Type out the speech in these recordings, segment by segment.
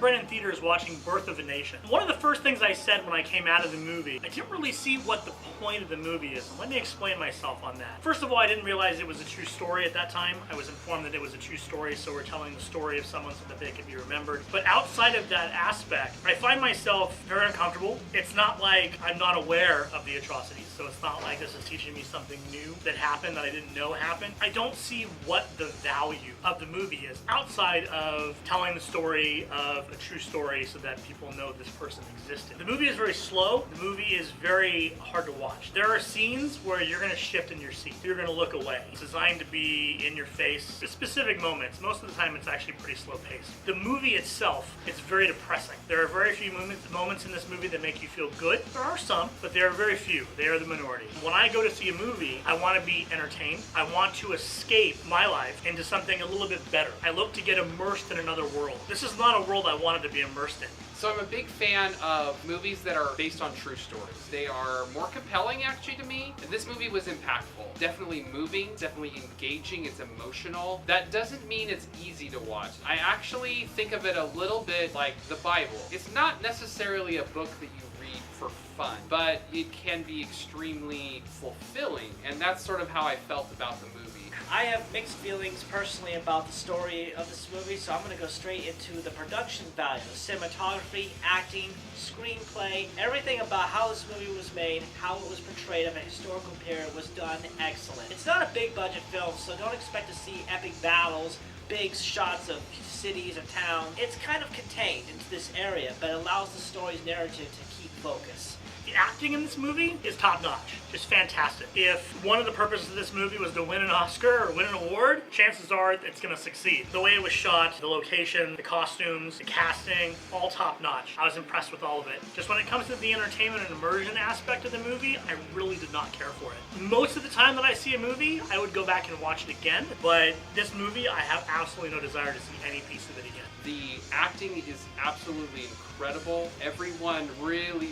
friend in theaters watching Birth of a Nation. One of the first things I said when I came out of the movie, I didn't really see what the point of the movie is. And let me explain myself on that. First of all, I didn't realize it was a true story at that time. I was informed that it was a true story, so we're telling the story of someone so that they can be remembered. But outside of that aspect, I find myself very uncomfortable. It's not like I'm not aware of the atrocities, so it's not like this is teaching me something new that happened that I didn't know happened. I don't see what the value of the movie is outside of telling the story of a true story so that people know this person existed. The movie is very slow. The movie is very hard to watch. There are scenes where you're going to shift in your seat. You're going to look away. It's designed to be in your face at specific moments. Most of the time it's actually pretty slow paced. The movie itself, it's very depressing. There are very few moments in this movie that make you feel good. There are some, but there are very few. They are the minority. When I go to see a movie, I want to be entertained. I want to escape my life into something a little bit better. I look to get immersed in another world. This is not a world I wanted to be immersed in. So I'm a big fan of movies that are based on true stories. They are more compelling actually to me. And this movie was impactful. Definitely moving, definitely engaging, it's emotional. That doesn't mean it's easy to watch. I actually think of it a little bit like the Bible. It's not necessarily a book that you read for fun, but it can be extremely fulfilling. And that's sort of how I felt about the movie. I have mixed feelings personally about the story of this movie, so I'm going to go straight into the production value. Cinematography, acting, screenplay, everything about how this movie was made, how it was portrayed of a historical period was done excellent. It's not a big budget film, so don't expect to see epic battles, big shots of cities and towns. It's kind of contained into this area, but allows the story's narrative to keep focus. The acting in this movie is top-notch, just fantastic. If one of the purposes of this movie was to win an Oscar or win an award, chances are it's going to succeed. The way it was shot, the location, the costumes, the casting, all top-notch. I was impressed with all of it. Just when it comes to the entertainment and immersion aspect of the movie, I really did not care for it. Most of the time that I see a movie, I would go back and watch it again, but this movie, I have absolutely no desire to see any piece of it again. The acting is absolutely incredible. Everyone really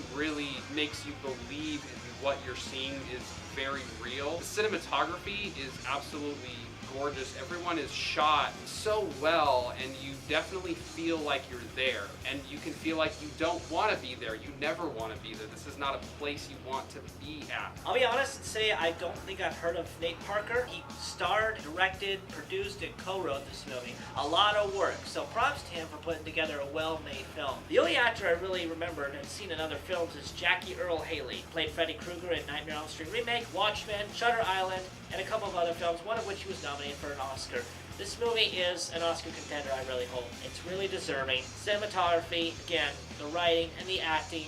makes you believe what you're seeing is very real. The cinematography is absolutely gorgeous. Everyone is shot so well, and you definitely feel like you're there, and you can feel like you don't want to be there. You never want to be there. This is not a place you want to be at. I'll be honest and say I don't think I've heard of Nate Parker. He starred, directed, produced, and co-wrote this movie. A lot of work, so props to him for putting together a well-made film. The only actor I really remembered and seen in other films is Jackie Earle Haley. Played Freddy Krueger in Nightmare on Elm Street remake, Watchmen, Shutter Island, and a couple of other films, one of which he was nominated for an Oscar. This movie is an Oscar contender, I really hope. It's really deserving. Cinematography, again, the writing and the acting,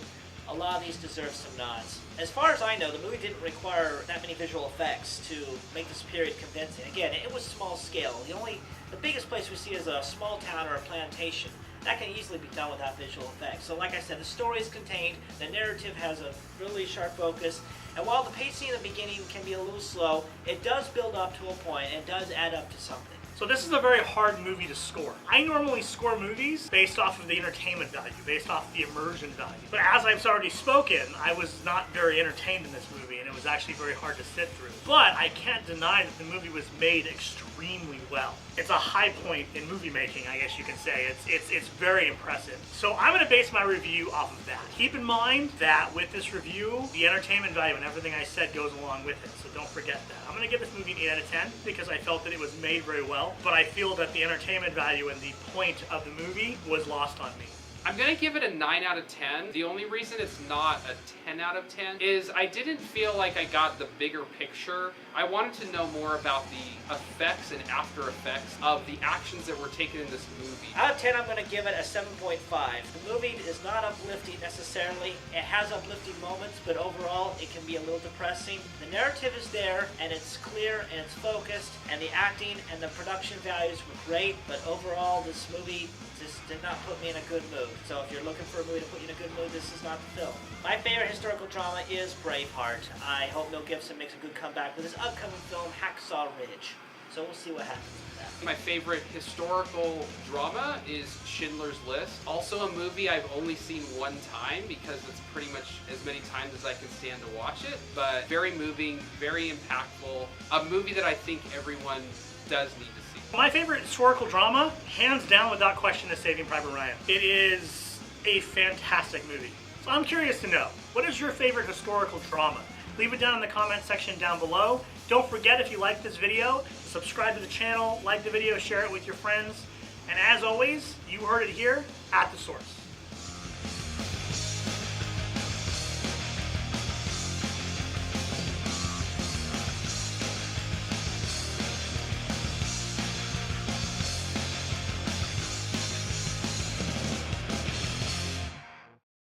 a lot of these deserve some nods. As far as I know, the movie didn't require that many visual effects to make this period convincing. Again, it was small scale. The biggest place we see is a small town or a plantation. That can easily be done without visual effects. So like I said, the story is contained, the narrative has a really sharp focus, and while the pacing in the beginning can be a little slow, it does build up to a point, and it does add up to something. So this is a very hard movie to score. I normally score movies based off of the entertainment value, based off the immersion value. But as I've already spoken, I was not very entertained in this movie, and it was actually very hard to sit through. But I can't deny that the movie was made extremely well. It's a high point in movie making, I guess you can say. It's very impressive. So I'm going to base my review off of that. Keep in mind that with this review, the entertainment value and everything I said goes along with it, so don't forget that. I'm going to give this movie an 8 out of 10 because I felt that it was made very well, but I feel that the entertainment value and the point of the movie was lost on me. I'm going to give it a 9 out of 10. The only reason it's not a 10 out of 10 is I didn't feel like I got the bigger picture. I wanted to know more about the effects and after effects of the actions that were taken in this movie. Out of 10, I'm going to give it a 7.5. The movie is not uplifting necessarily. It has uplifting moments, but overall, it can be a little depressing. The narrative is there, and it's clear, and it's focused, and the acting and the production values were great, but overall, this movie just did not put me in a good mood. So if you're looking for a movie to put you in a good mood, this is not the film. My favorite historical drama is Braveheart. I hope Mel Gibson makes a good comeback with his upcoming film, Hacksaw Ridge. So we'll see what happens with that. My favorite historical drama is Schindler's List. Also a movie I've only seen one time because it's pretty much as many times as I can stand to watch it. But very moving, very impactful. A movie that I think everyone does need to see. My favorite historical drama, hands down without question, is Saving Private Ryan. It is a fantastic movie. So I'm curious to know, what is your favorite historical drama? Leave it down in the comment section down below. Don't forget, if you like this video, subscribe to the channel, like the video, share it with your friends. And as always, you heard it here at The Source.